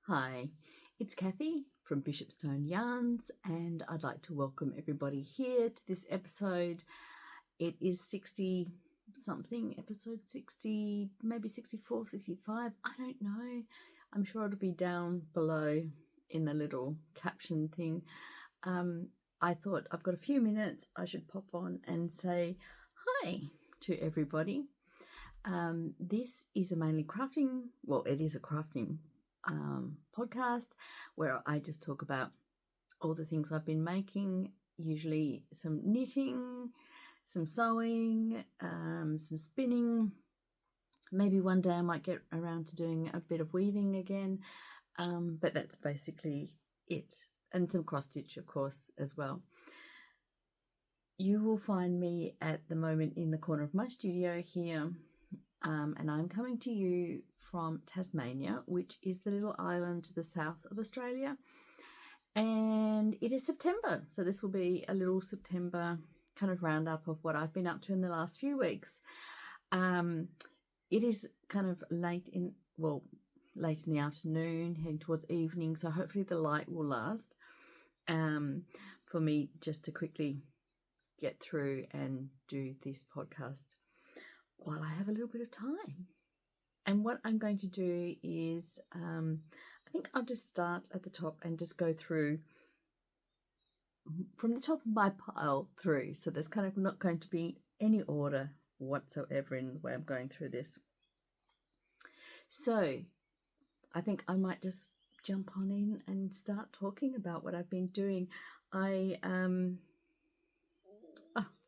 Hi, it's Kathy from Bishopstone Yarns, and I'd like to welcome everybody here to this episode. It is 60 something, episode 60, maybe 64, 65, I don't know. I'm sure it'll be down below in the little caption thing. I thought I've got a few minutes, I should pop on and say hi to everybody. This is a mainly crafting, well, it is a crafting podcast where I just talk about all the things I've been making, usually some knitting, some sewing, some spinning. Maybe one day I might get around to doing a bit of weaving again, but that's basically it. And some cross stitch, of course, as well. You will find me at the moment in the corner of my studio here. And I'm coming to you from Tasmania, which is the little island to the south of Australia. And it is September, so this will be a little September kind of roundup of what I've been up to in the last few weeks. It is kind of late in the afternoon, heading towards evening, so hopefully the light will last for me just to quickly get through and do this podcast while I have a little bit of time. And what I'm going to do is, I think I'll just start at the top and just go through from the top of my pile through. So there's kind of not going to be any order whatsoever in the way I'm going through this. So I think I might just jump on in and start talking about what I've been doing. I've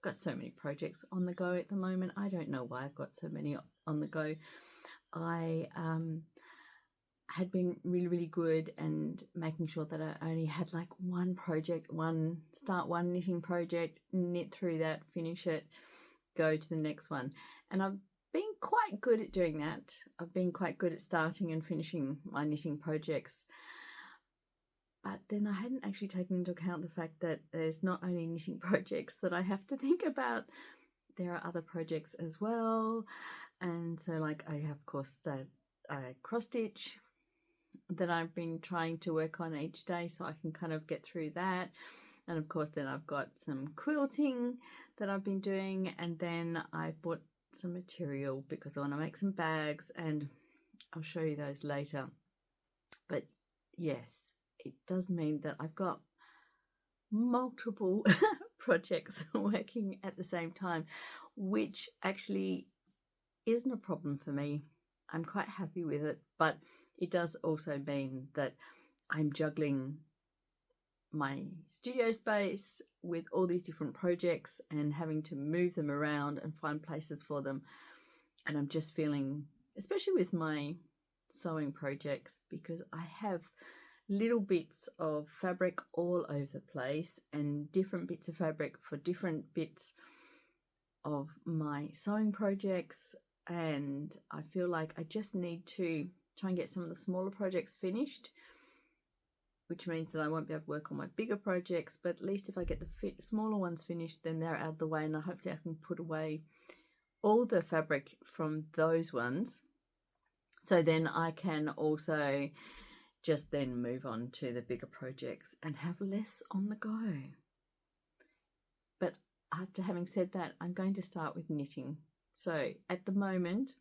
got so many projects on the go at the moment. I don't know why I've got so many on the go. I had been really, really good and making sure that I only had like one project, one knitting project, knit through that, finish it, go to the next one. And I've been quite good at doing that. I've been quite good at starting and finishing my knitting projects. But then I hadn't actually taken into account the fact that there's not only knitting projects that I have to think about, there are other projects as well. And so like I have, of course, a cross stitch that I've been trying to work on each day so I can kind of get through that. And of course then I've got some quilting that I've been doing, and then I bought some material because I want to make some bags, and I'll show you those later. But yes, it does mean that I've got multiple projects working at the same time, which actually isn't a problem for me. I'm quite happy with it, but it does also mean that I'm juggling my studio space with all these different projects and having to move them around and find places for them. And I'm just feeling, especially with my sewing projects, because I have little bits of fabric all over the place and different bits of fabric for different bits of my sewing projects, and I feel like I just need to try and get some of the smaller projects finished, which means that I won't be able to work on my bigger projects, but at least if I get the smaller ones finished, then they're out of the way, and hopefully I can put away all the fabric from those ones, so then I can also just then move on to the bigger projects and have less on the go. But after having said that, I'm going to start with knitting. So at the moment,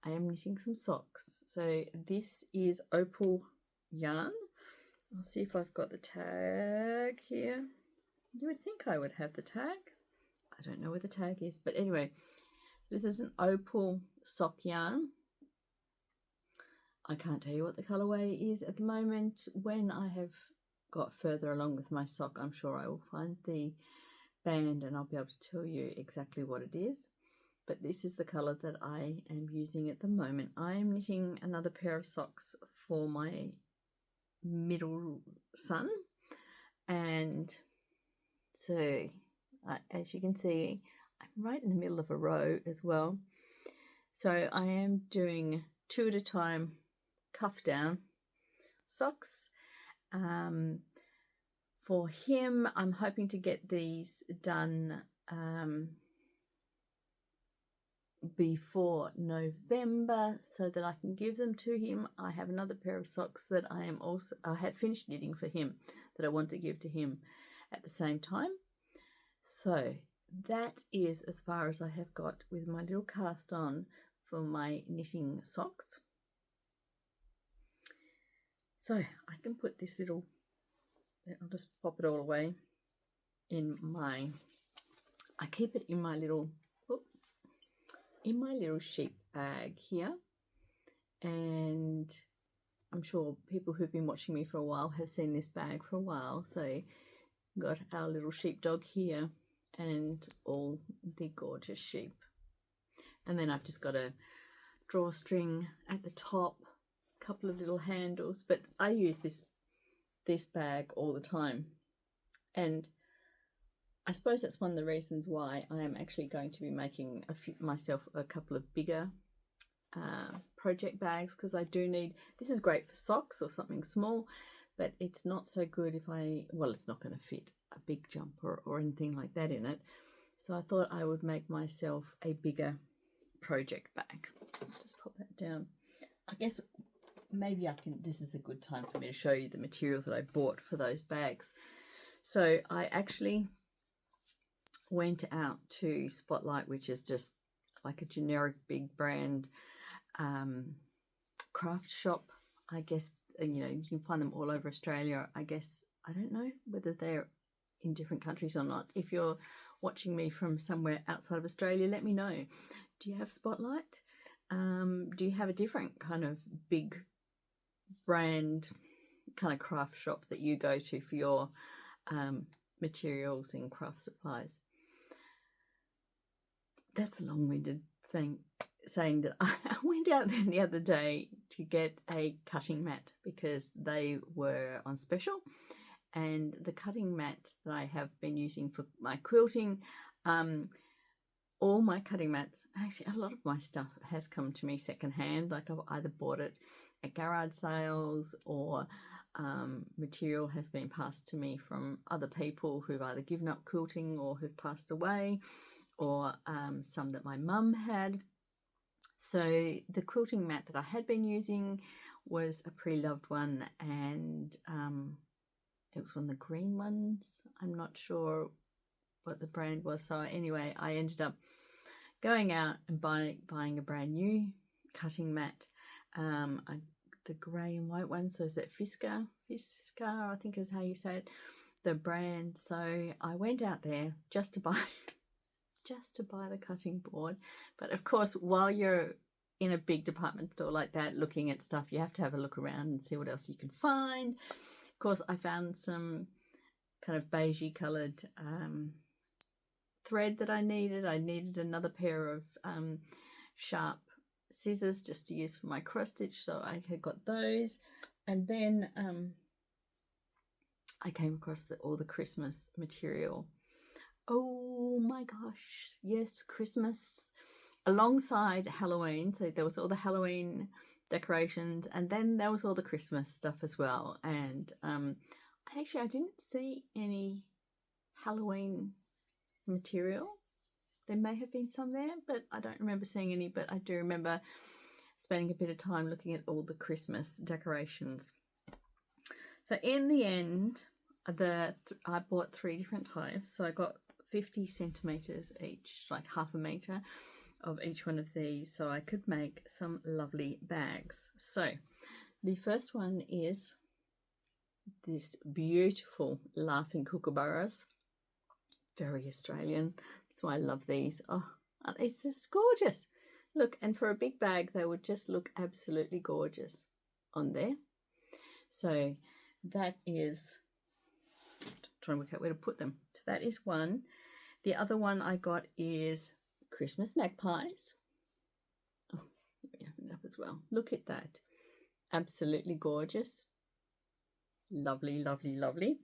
I am knitting some socks. So this is opal yarn. I'll see if I've got the tag here. You would think I would have the tag. I don't know where the tag is, but anyway, this is an opal sock yarn. I can't tell you what the colorway is at the moment. When I have got further along with my sock, I'm sure I will find the band and I'll be able to tell you exactly what it is. But this is the color that I am using at the moment. I am knitting another pair of socks for my middle son, and so as you can see, I'm right in the middle of a row as well. So I am doing 2 at a time cuff down socks. For him, I'm hoping to get these done before November so that I can give them to him. I have another pair of socks that I had finished knitting for him that I want to give to him at the same time. So that is as far as I have got with my little cast on for my knitting socks. So I can put this little, I'll just pop it all away I keep it in my little sheep bag here, and I'm sure people who've been watching me for a while have seen this bag for a while. So we've got our little sheepdog here and all the gorgeous sheep, and then I've just got a drawstring at the top, a couple of little handles, but I use this bag all the time, and I suppose that's one of the reasons why I am actually going to be making myself a couple of bigger project bags, because I do need, this is great for socks or something small, but it's not so good if it's not going to fit a big jumper or anything like that in it. So I thought I would make myself a bigger project bag. Just pop that down. I guess maybe this is a good time for me to show you the material that I bought for those bags. So I actually went out to Spotlight, which is just like a generic big brand craft shop. I guess, you can find them all over Australia. I guess, I don't know whether they're in different countries or not. If you're watching me from somewhere outside of Australia, let me know. Do you have Spotlight? Do you have a different kind of big brand kind of craft shop that you go to for your materials and craft supplies? That's a long-winded saying that I went out there the other day to get a cutting mat because they were on special, and the cutting mats that I have been using for my quilting, all my cutting mats, actually a lot of my stuff has come to me secondhand. Like I've either bought it at garage sales, or material has been passed to me from other people who've either given up quilting or who've passed away, or some that my mum had. So the quilting mat that I had been using was a pre-loved one, and it was one of the green ones. I'm not sure what the brand was. So anyway, I ended up going out and buying a brand new cutting mat, the grey and white one. So is it Fisker, I think is how you say it, the brand. So I went out there just to buy the cutting board. But of course, while you're in a big department store like that looking at stuff, you have to have a look around and see what else you can find. Of course, I found some kind of beigey coloured thread that I needed. I needed another pair of sharp scissors just to use for my cross stitch, so I had got those. And then I came across all the Christmas material. Oh my gosh, yes, Christmas alongside Halloween. So there was all the Halloween decorations, and then there was all the Christmas stuff as well. And I didn't see any Halloween material. There may have been some there, but I don't remember seeing any. But I do remember spending a bit of time looking at all the Christmas decorations. So in the end, I bought 3 different types. So I got 50 centimetres each, like half a metre of each one of these, so I could make some lovely bags. So the first one is this beautiful laughing kookaburras, very Australian. That's why I love these. Oh, it's just gorgeous. Look, and for a big bag, they would just look absolutely gorgeous on there. So that is, trying to work out where to put them. So that is one. The other one I got is Christmas magpies. Oh, let me open it up as well. Look at that. Absolutely gorgeous. Lovely, lovely, lovely.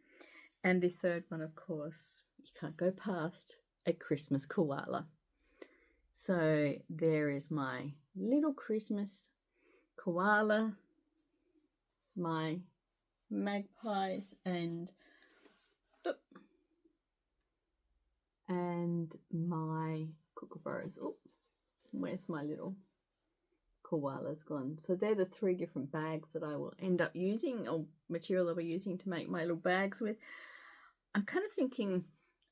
And the third one, of course, you can't go past a Christmas koala. So there is my little Christmas koala, my magpies, and my kookaburras. Oh, Where's my little koala's gone? So they're the 3 different bags that I will end up using, or material that we're using to make my little bags with. I'm kind of thinking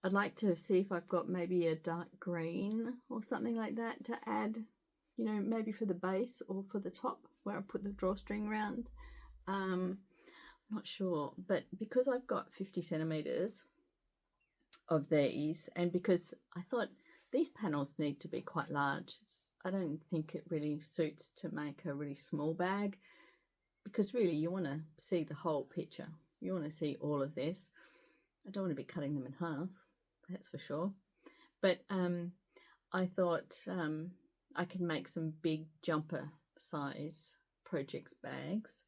I'd like to see if I've got maybe a dark green or something like that to add, you know, maybe for the base or for the top where I put the drawstring around. Not sure, but because I've got 50 centimeters of these, and because I thought these panels need to be quite large, I don't think it really suits to make a really small bag, because really you want to see the whole picture. You want to see all of this. I don't want to be cutting them in half, that's for sure. But I thought I can make some big jumper size projects bags.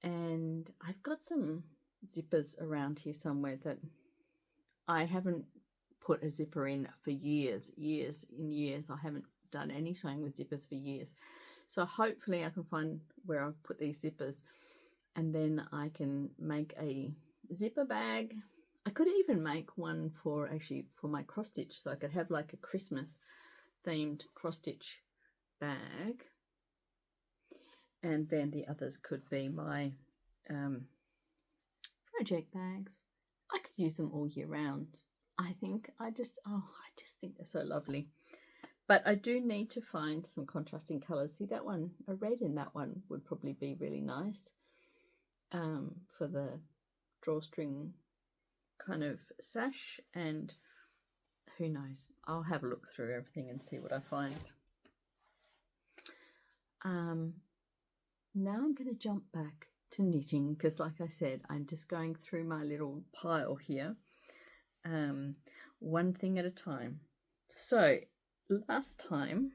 And I've got some zippers around here somewhere that I haven't put a zipper in for years. I haven't done any sewing with zippers for years. So hopefully I can find where I've put these zippers, and then I can make a zipper bag. I could even make one for my cross stitch, so I could have like a Christmas themed cross stitch bag. And then the others could be my project bags. I could use them all year round. I just think they're so lovely. But I do need to find some contrasting colours. See that one, a red in that one would probably be really nice for the drawstring kind of sash, and who knows, I'll have a look through everything and see what I find. Now I'm going to jump back to knitting, because like I said, I'm just going through my little pile here, one thing at a time. So last time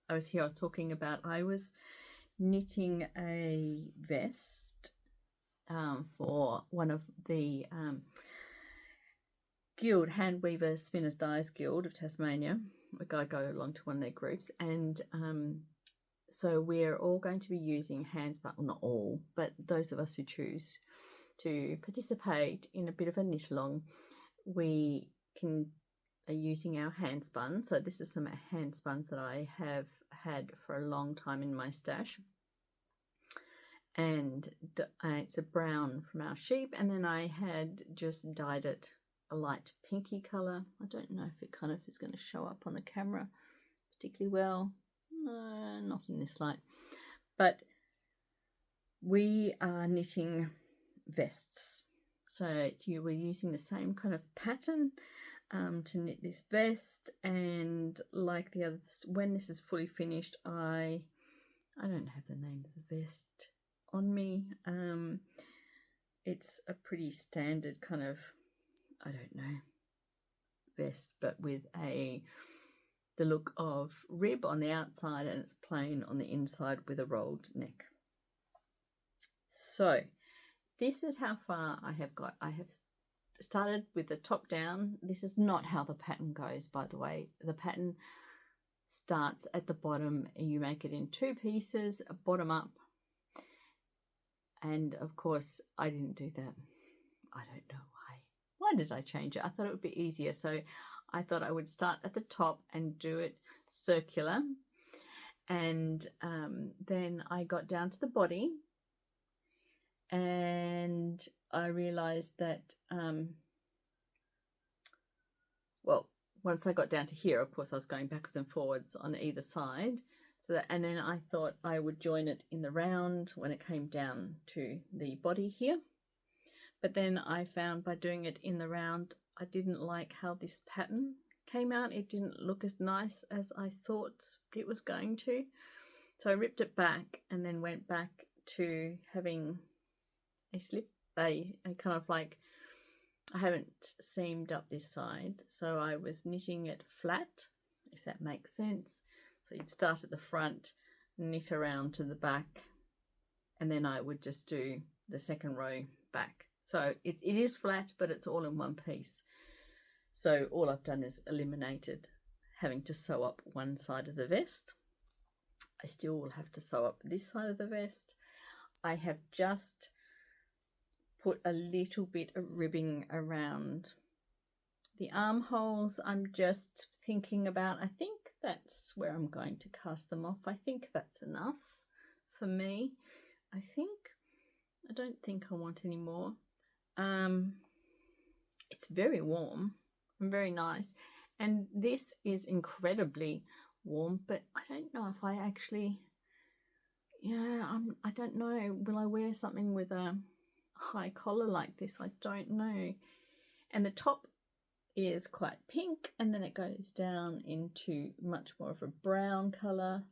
I was here, I was talking about I was knitting a vest for one of the Guild, Hand Weaver Spinners Dyers Guild of Tasmania. I go along to one of their groups, and so we're all going to be using handspun, well, not all, but those of us who choose to participate in a bit of a knit along, we are using our handspun. So this is some handspuns that I have had for a long time in my stash. And it's a brown from our sheep, and then I had just dyed it a light pinky colour. I don't know if it kind of is going to show up on the camera particularly well. No, not in this light. But we are knitting vests. So we're using the same kind of pattern to knit this vest, and like the others, when this is fully finished, I don't have the name of the vest on me. It's a pretty standard kind of, I don't know, vest, but with the look of rib on the outside, and it's plain on the inside with a rolled neck. So this is how far I have got. I have started with the top down. This is not how the pattern goes, by the way. The pattern starts at the bottom, and you make it in 2 pieces, bottom up. And of course, I didn't do that. I don't know why. Why did I change it? I thought it would be easier. So I thought I would start at the top and do it circular. And then I got down to the body, and I realized that, well, once I got down to here, of course, I was going backwards and forwards on either side. And then I thought I would join it in the round when it came down to the body here. But then I found by doing it in the round, I didn't like how this pattern came out. It didn't look as nice as I thought it was going to. So I ripped it back and then went back to having a slip, a kind of like, I haven't seamed up this side, so I was knitting it flat, if that makes sense. So you'd start at the front, knit around to the back, and then I would just do the second row back. So it is flat, but it's all in one piece. So all I've done is eliminated having to sew up one side of the vest. I still will have to sew up this side of the vest. I have just put a little bit of ribbing around the armholes. I'm just thinking about, I think that's where I'm going to cast them off. I think that's enough for me. I don't think I want any more. It's very warm and very nice, and this is incredibly warm, but I don't know if I actually, I don't know, will I wear something with a high collar like this? I don't know. And the top is quite pink, and then it goes down into much more of a brown colour.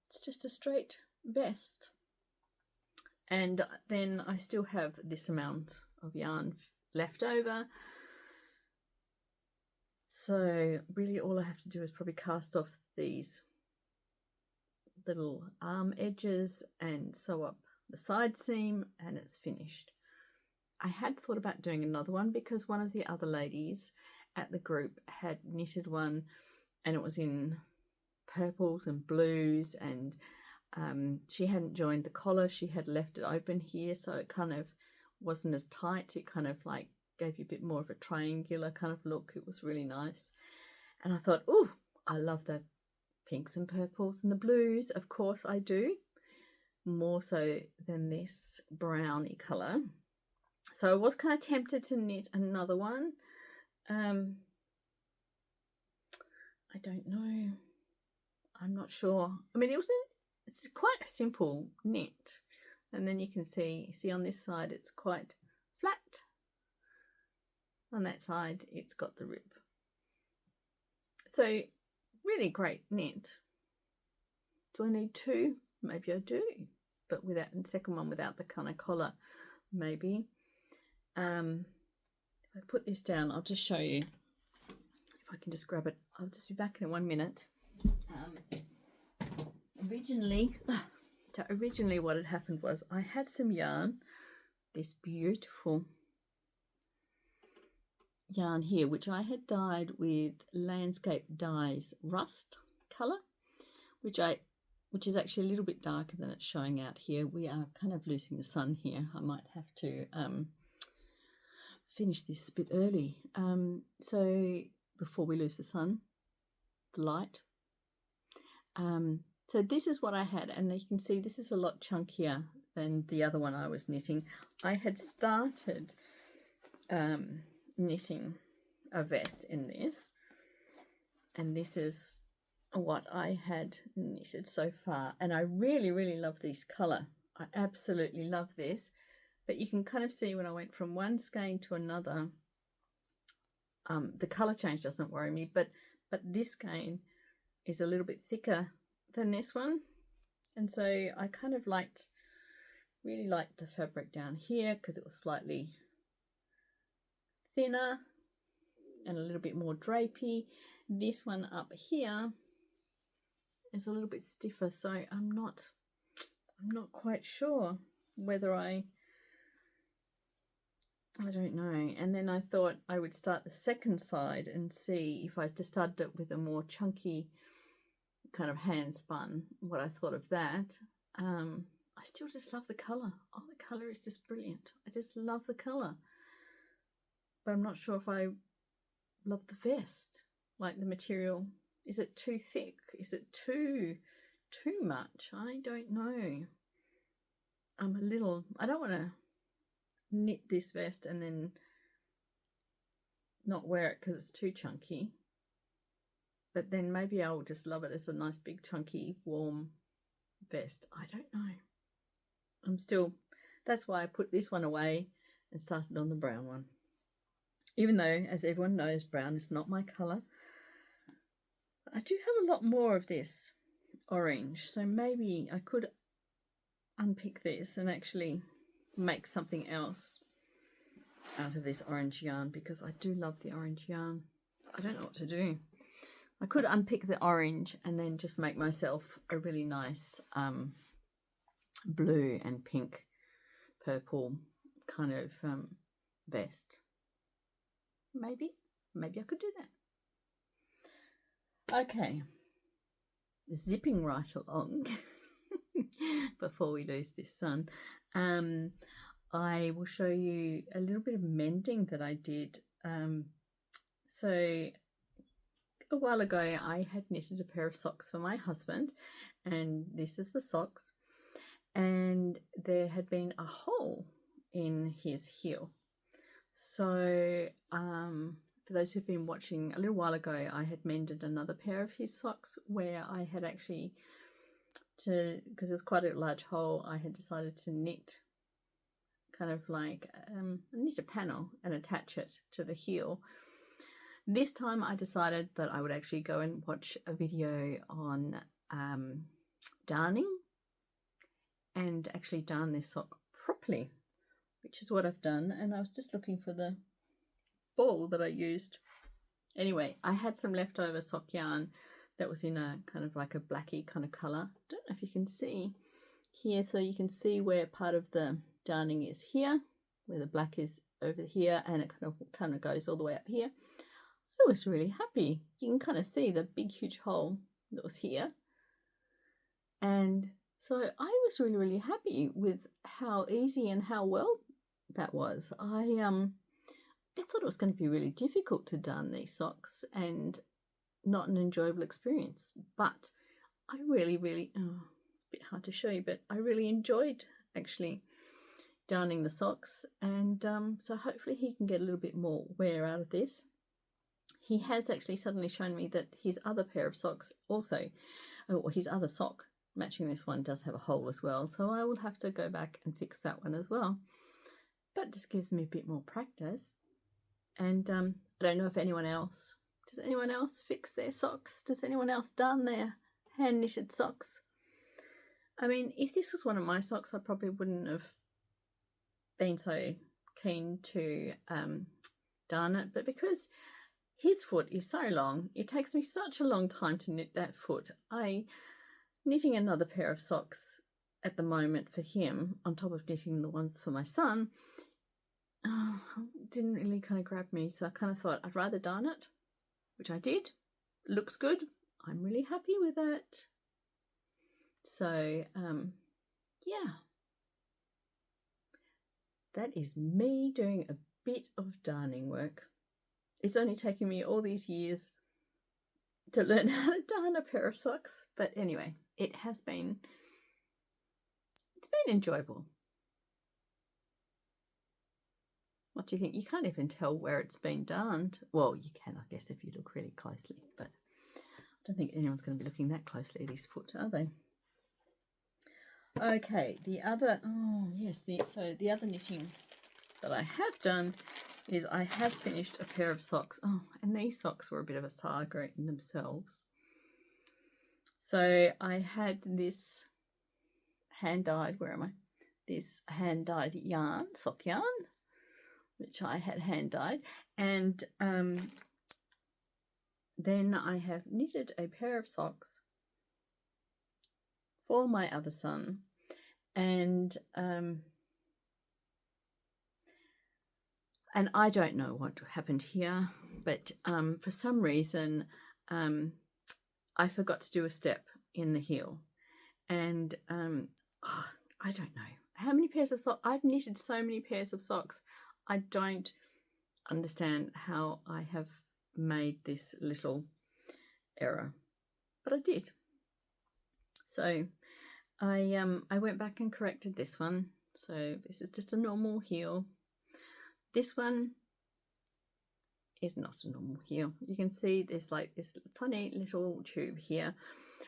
It's just a straight vest. And then I still have this amount of yarn left over. So really all I have to do is probably cast off these little arm edges and sew up the side seam, and it's finished. I had thought about doing another one because one of the other ladies at the group had knitted one, and it was in purples and blues, and she hadn't joined the collar. She had left it open here, so it kind of wasn't as tight. It kind of like gave you a bit more of a triangular kind of look. It was really nice. And I thought, oh, I love the pinks and purples and the blues. Of course I do, more so than this browny colour. So I was kind of tempted to knit another one. I don't know. I'm not sure. I mean, it's quite a simple knit. And then you can see on this side it's quite flat. On that side it's got the rib. So really great knit. Do I need two? Maybe I do. But without the second one without the kind of collar, maybe. If I put this down, I'll just show you. If I can just grab it, I'll just be back in 1 minute. Originally what had happened was I had some yarn, this beautiful yarn here, which I had dyed with Landscape Dyes Rust colour, which is actually a little bit darker than it's showing out here. We are kind of losing the sun here. I might have to finish this a bit early. So before we lose the sun, the light. So this is what I had, and you can see this is a lot chunkier than the other one I was knitting. I had started knitting a vest in this, and this is what I had knitted so far, and I really, really love this colour. I absolutely love this, but you can kind of see when I went from one skein to another, the colour change doesn't worry me, but this skein is a little bit thicker than this one, and so I kind of really liked the fabric down here because it was slightly thinner and a little bit more drapey. This one up here is a little bit stiffer, so I'm not quite sure whether I don't know. And then I thought I would start the second side and see if I just started it with a more chunky kind of hand spun, what I thought of that. I still just love the colour. Oh, the colour is just brilliant. I just love the colour. But I'm not sure if I love the vest. Like the material, is it too thick? Is it too much? I don't know. I don't want to knit this vest and then not wear it because it's too chunky. But then maybe I'll just love it as a nice big chunky warm vest. I don't know. That's why I put this one away and started on the brown one. Even though, as everyone knows, brown is not my colour. I do have a lot more of this orange, so maybe I could unpick this and actually make something else out of this orange yarn, because I do love the orange yarn. I don't know what to do. I could unpick the orange and then just make myself a really nice blue and pink purple kind of vest. Maybe I could do that. Okay, zipping right along before we lose this sun. I will show you a little bit of mending that I did. So a while ago I had knitted a pair of socks for my husband, and this is the socks, and there had been a hole in his heel. So for those who've been watching, a little while ago I had mended another pair of his socks where I had actually, because there's quite a large hole, I had decided to knit kind of like knit a panel and attach it to the heel. This time I decided that I would actually go and watch a video on darning and actually darn this sock properly, which is what I've done. And I was just looking for the ball that I used. Anyway, I had some leftover sock yarn that was in a kind of like a blacky kind of colour. Don't know if you can see here, so you can see where part of the darning is here, where the black is over here, and it kind of goes all the way up here. I was really happy. You can kind of see the big huge hole that was here, and so I was really, really happy with how easy and how well that was. I thought it was going to be really difficult to darn these socks and not an enjoyable experience, but I really, really, it's a bit hard to show you, but I really enjoyed actually darning the socks, and so hopefully he can get a little bit more wear out of this. He has actually suddenly shown me that his other pair of socks also, or his other sock matching this one, does have a hole as well, so I will have to go back and fix that one as well. But it just gives me a bit more practice. And I don't know if does anyone else fix their socks? Does anyone else darn their hand knitted socks? I mean, if this was one of my socks, I probably wouldn't have been so keen to darn it, but because his foot is so long, it takes me such a long time to knit that foot. Knitting another pair of socks at the moment for him, on top of knitting the ones for my son, didn't really kind of grab me, so I kind of thought I'd rather darn it, which I did. Looks good. I'm really happy with it. So, yeah. That is me doing a bit of darning work. It's only taken me all these years to learn how to darn a pair of socks, but anyway, it's been enjoyable. What do you think? You can't even tell where it's been darned. Well, you can, I guess, if you look really closely, but I don't think anyone's going to be looking that closely at his foot, are they? Okay, the other knitting that I have done is I have finished a pair of socks. Oh, and these socks were a bit of a saga in themselves. So I had this hand-dyed, this hand-dyed yarn, sock yarn, which I had hand-dyed, and then I have knitted a pair of socks for my other son, and I don't know what happened here, but for some reason I forgot to do a step in the heel, and I don't know how many pairs of socks. I've knitted so many pairs of socks. I don't understand how I have made this little error, but I did. So I went back and corrected this one. So this is just a normal heel. This one is not a normal heel. You can see there's like this funny little tube here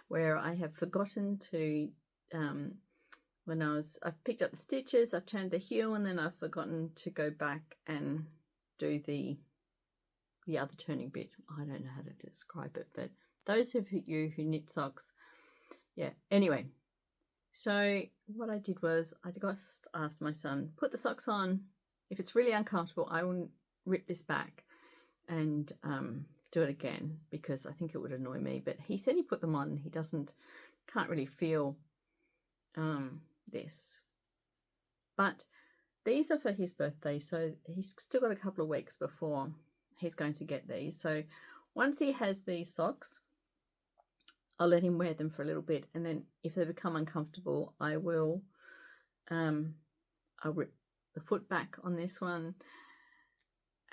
where I have forgotten to I've picked up the stitches, I've turned the heel, and then I've forgotten to go back and do the other turning bit. I don't know how to describe it, but those of you who knit socks, yeah. Anyway, so what I did was I just asked my son, put the socks on. If it's really uncomfortable, I will rip this back and do it again, because I think it would annoy me. But he said he put them on. He can't really feel this. But these are for his birthday, so he's still got a couple of weeks before he's going to get these. So once he has these socks, I'll let him wear them for a little bit, and then if they become uncomfortable, I will I'll rip the foot back on this one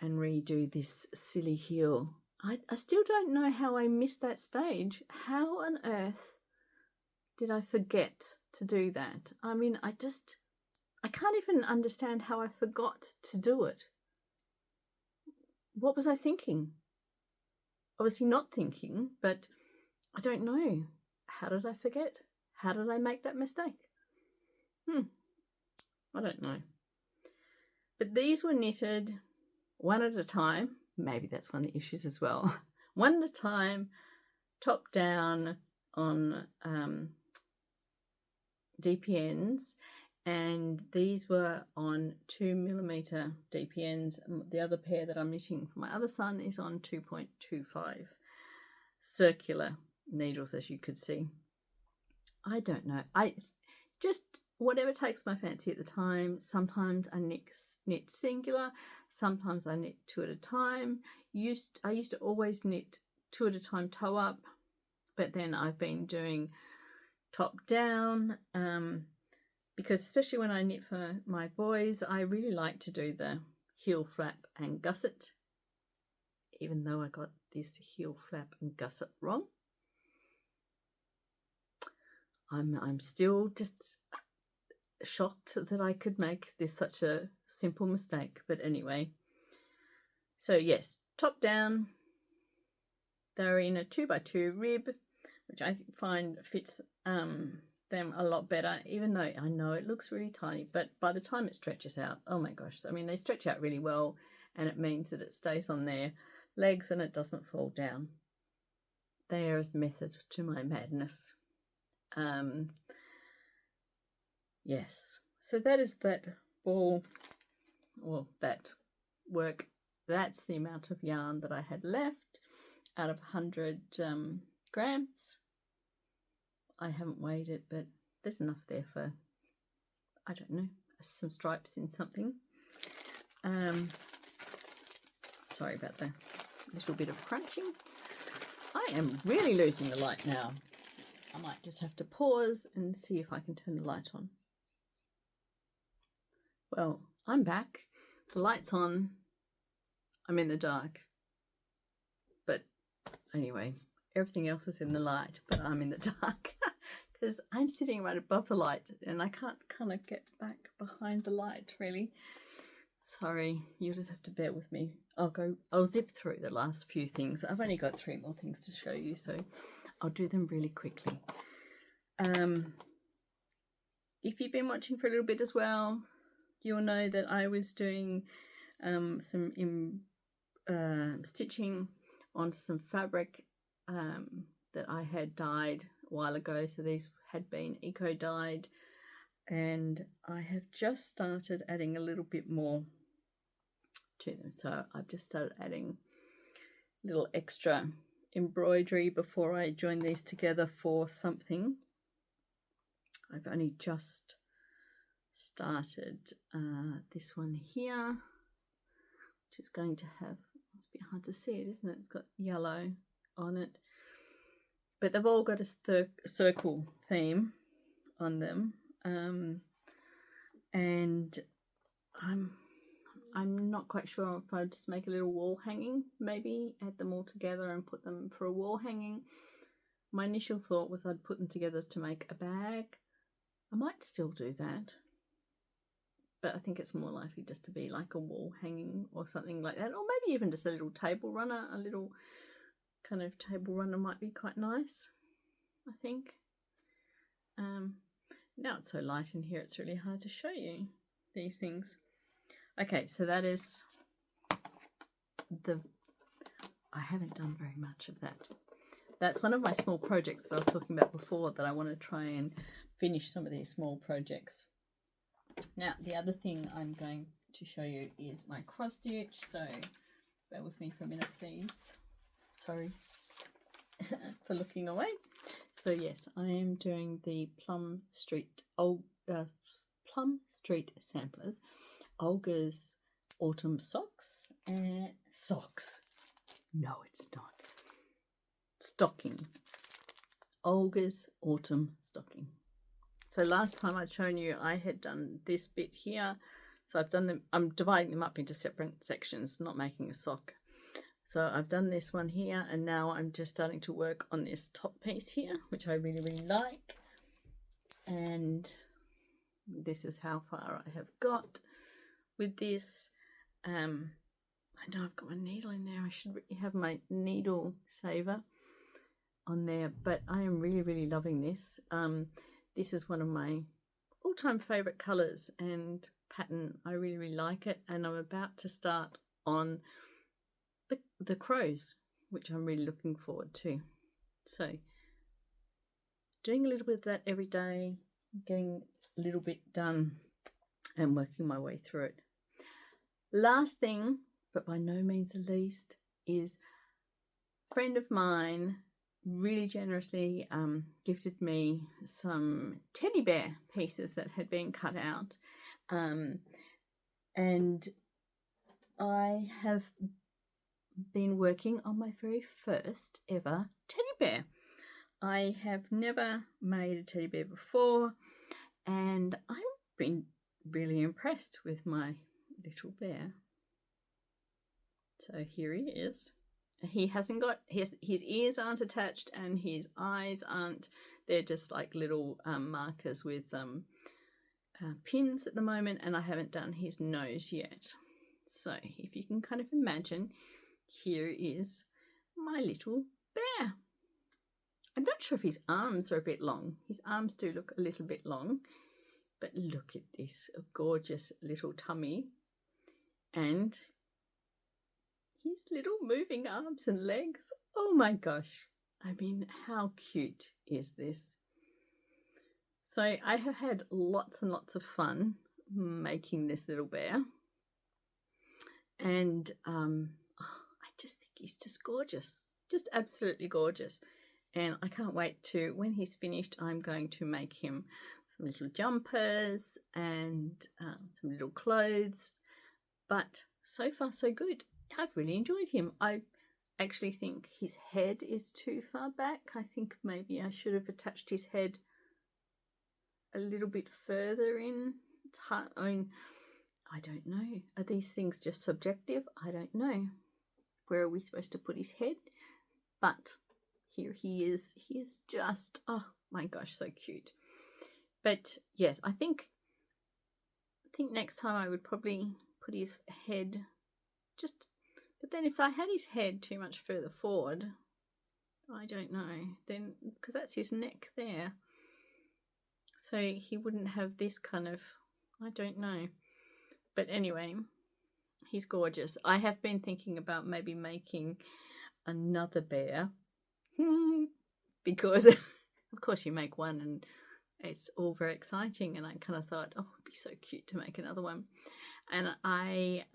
and redo this silly heel I still don't know how I missed that stage. How on earth did I forget to do that? I mean, I can't even understand how I forgot to do it. What was I thinking? Obviously not thinking, but I don't know. How did I forget? How did I make that mistake? I don't know. But these were knitted one at a time. Maybe that's one of the issues as well. One at a time, top down on DPNs, and these were on 2mm DPNs. The other pair that I'm knitting for my other son is on 2.25 circular needles, as you could see. I don't know. I just whatever takes my fancy at the time. Sometimes I knit singular, sometimes I knit 2 at a time. I used to always knit 2 at a time toe up, but then I've been doing top down because especially when I knit for my boys, I really like to do the heel flap and gusset, even though I got this heel flap and gusset wrong. I'm still just shocked that I could make this such a simple mistake, but anyway. So yes, top down, they're in a 2x2 rib, which I find fits them a lot better, even though I know it looks really tiny, but by the time it stretches out, oh my gosh, I mean, they stretch out really well, and it means that it stays on their legs and it doesn't fall down. There is method to my madness. Yes, so that is that ball, or that work. That's the amount of yarn that I had left out of 100 grams. I haven't weighed it, but there's enough there for, I don't know, some stripes in something. Sorry about the little bit of crunching. I am really losing the light now. I might just have to pause and see if I can turn the light on. Well, I'm back. The light's on. I'm in the dark. But anyway, everything else is in the light, but I'm in the dark because I'm sitting right above the light and I can't kind of get back behind the light, really. Sorry, you'll just have to bear with me. I'll zip through the last few things. I've only got 3 more things to show you, so I'll do them really quickly. If you've been watching for a little bit as well, you'll know that I was doing some stitching onto some fabric that I had dyed a while ago. So these had been eco-dyed, and I have just started adding a little bit more to them. So I've just started adding a little extra embroidery before I join these together for something. I've only just started this one here, which is going to have, it's a bit hard to see it, isn't it? It's got yellow on it, but they've all got a circle theme on them, and I'm not quite sure if I'd just make a little wall hanging, maybe add them all together and put them for a wall hanging. My initial thought was I'd put them together to make a bag. I might still do that, but I think it's more likely just to be like a wall hanging or something like that, or maybe even just a little table runner. A little kind of table runner might be quite nice, I think. Now it's so light in here, it's really hard to show you these things. Okay, so that is I haven't done very much of that. That's one of my small projects that I was talking about before, that I want to try and finish some of these small projects. Now, the other thing I'm going to show you is my cross stitch. So bear with me for a minute, please. Sorry for looking away. So yes, I am doing the Plum Street Samplers, Olga's Autumn Socks and Socks. No, it's not. Stocking. Olga's Autumn Stocking. So last time I'd shown you, I had done this bit here. So I've done them, I'm dividing them up into separate sections, not making a sock. So I've done this one here, and now I'm just starting to work on this top piece here, which I really, really like. And this is how far I have got with this. I know I've got my needle in there. I should really have my needle saver on there, but I am really, really loving this. This is one of my all-time favorite colors and pattern. I really, really like it, and I'm about to start on the crows, which I'm really looking forward to. So doing a little bit of that every day, getting a little bit done and working my way through it. Last thing, but by no means the least, is a friend of mine really generously gifted me some teddy bear pieces that had been cut out, and I have been working on my very first ever teddy bear. I have never made a teddy bear before, and I've been really impressed with my little bear. So here he is. He hasn't got his ears aren't attached, and his eyes aren't. They're just like little markers with pins at the moment, and I haven't done his nose yet. So if you can kind of imagine, here is my little bear. I'm not sure if his arms are a bit long. His arms do look a little bit long, but look at this gorgeous little tummy and his little moving arms and legs. Oh my gosh. I mean, how cute is this? So I have had lots and lots of fun making this little bear. And I just think he's just gorgeous. Just absolutely gorgeous. And I can't wait to, when he's finished, I'm going to make him some little jumpers and some little clothes. But so far, so good. I've really enjoyed him. I actually think his head is too far back. I think maybe I should have attached his head a little bit further in. It's hard. I mean, I don't know. Are these things just subjective? I don't know. Where are we supposed to put his head? But here he is. He is just, oh my gosh, so cute. But yes, I think next time I would probably put his head just, but then if I had his head too much further forward, I don't know, then, because that's his neck there. So he wouldn't have this kind of, I don't know. But anyway, he's gorgeous. I have been thinking about maybe making another bear because of course you make one and it's all very exciting, and I kind of thought, oh, it'd be so cute to make another one. And I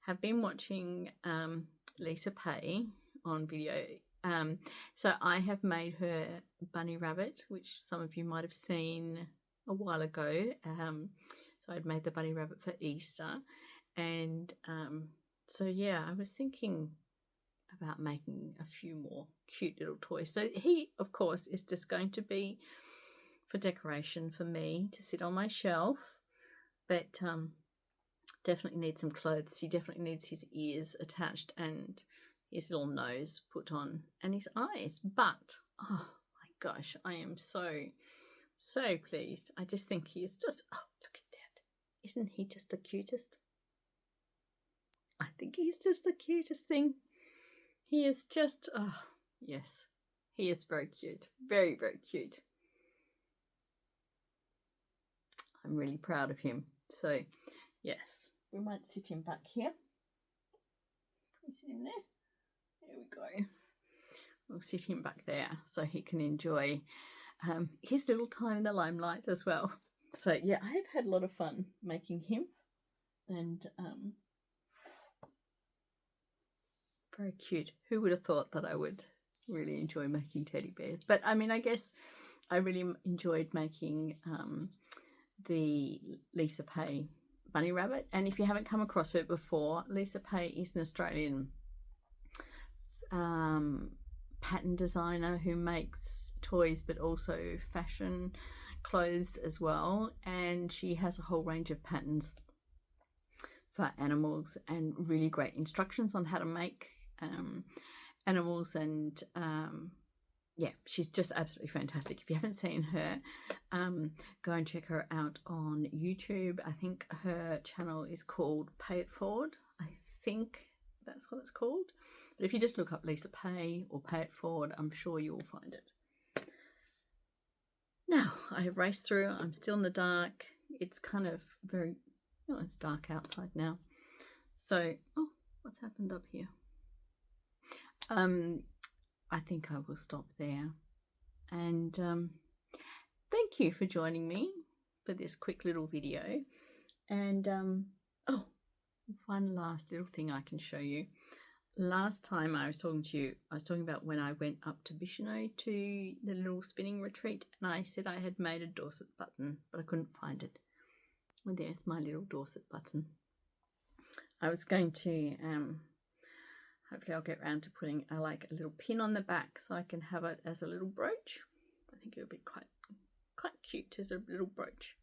have been watching Lisa Pay on video. So I have made her bunny rabbit, which some of you might have seen a while ago. So I'd made the bunny rabbit for Easter. And so yeah, I was thinking about making a few more cute little toys. So he, of course, is just going to be for decoration for me to sit on my shelf. But definitely needs some clothes. He definitely needs his ears attached and his little nose put on and his eyes. But oh my gosh, I am so pleased. I just think he is just, oh, look at that. Isn't he just the cutest? I think he's just the cutest thing. He is just, oh yes, he is very cute. Very, very cute. I'm really proud of him. So yes, we might sit him back here. Can we sit him there? There we go. We'll sit him back there so he can enjoy his little time in the limelight as well. So yeah, I've had a lot of fun making him, and very cute. Who would have thought that I would really enjoy making teddy bears? But I mean, I guess I really enjoyed making the Lisa Pay bunny rabbit. And if you haven't come across her before, Lisa Pay is an Australian pattern designer who makes toys but also fashion clothes as well, and she has a whole range of patterns for animals and really great instructions on how to make animals, and yeah, she's just absolutely fantastic. If you haven't seen her, go and check her out on YouTube. I think her channel is called Pay It Forward. I think that's what it's called. But if you just look up Lisa Pay or Pay It Forward, I'm sure you'll find it. Now, I have raced through. I'm still in the dark. It's kind of very, oh, it's dark outside now. So, oh, what's happened up here? I think I will stop there. And thank you for joining me for this quick little video. And oh, one last little thing I can show you. Last time I was talking to you, I was talking about when I went up to Bishopstone to the little spinning retreat, and I said I had made a Dorset button, but I couldn't find it. Well, there's my little Dorset button. I was going to, hopefully I'll get around to putting a little pin on the back so I can have it as a little brooch. I think it would be quite cute as a little brooch.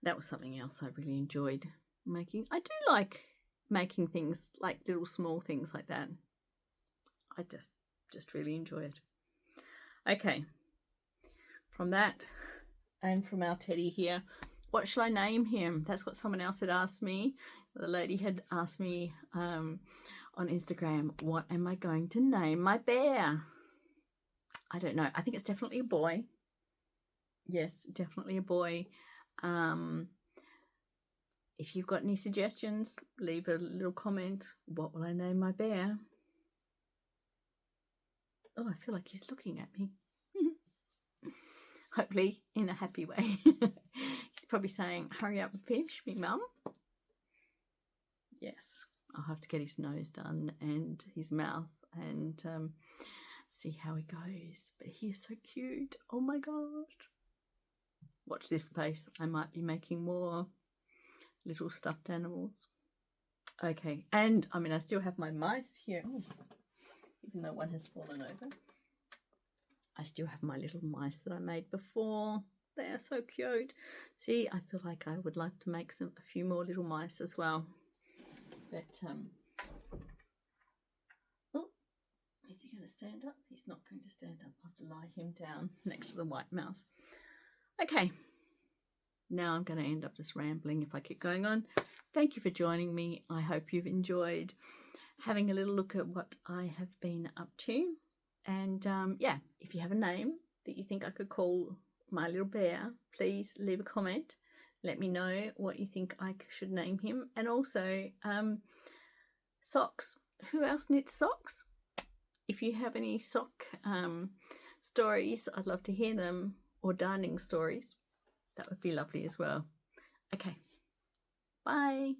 That was something else I really enjoyed making. I do like making things, like little small things like that. I just really enjoy it. Okay, from that and from our teddy here, what should I name him? That's what someone else had asked me. The lady had asked me on Instagram, what am I going to name my bear? I don't know. I think it's definitely a boy. Yes, definitely a boy. If you've got any suggestions, leave a little comment. What will I name my bear? Oh, I feel like he's looking at me. Hopefully in a happy way. He's probably saying, hurry up, Fish, me mum. Yes, I'll have to get his nose done and his mouth and see how he goes. But he is so cute. Oh my gosh. Watch this space. I might be making more little stuffed animals. Okay, and I mean, I still have my mice here. Oh, even though one has fallen over. I still have my little mice that I made before. They are so cute. See, I feel like I would like to make a few more little mice as well. But, oh, is he going to stand up? He's not going to stand up. I have to lie him down next to the white mouse. Okay. Now I'm going to end up just rambling if I keep going on. Thank you for joining me. I hope you've enjoyed having a little look at what I have been up to. And yeah, if you have a name that you think I could call my little bear, please leave a comment. Let me know what you think I should name him. And also socks. Who else knits socks? If you have any sock stories, I'd love to hear them, or darning stories. That would be lovely as well. Okay, bye.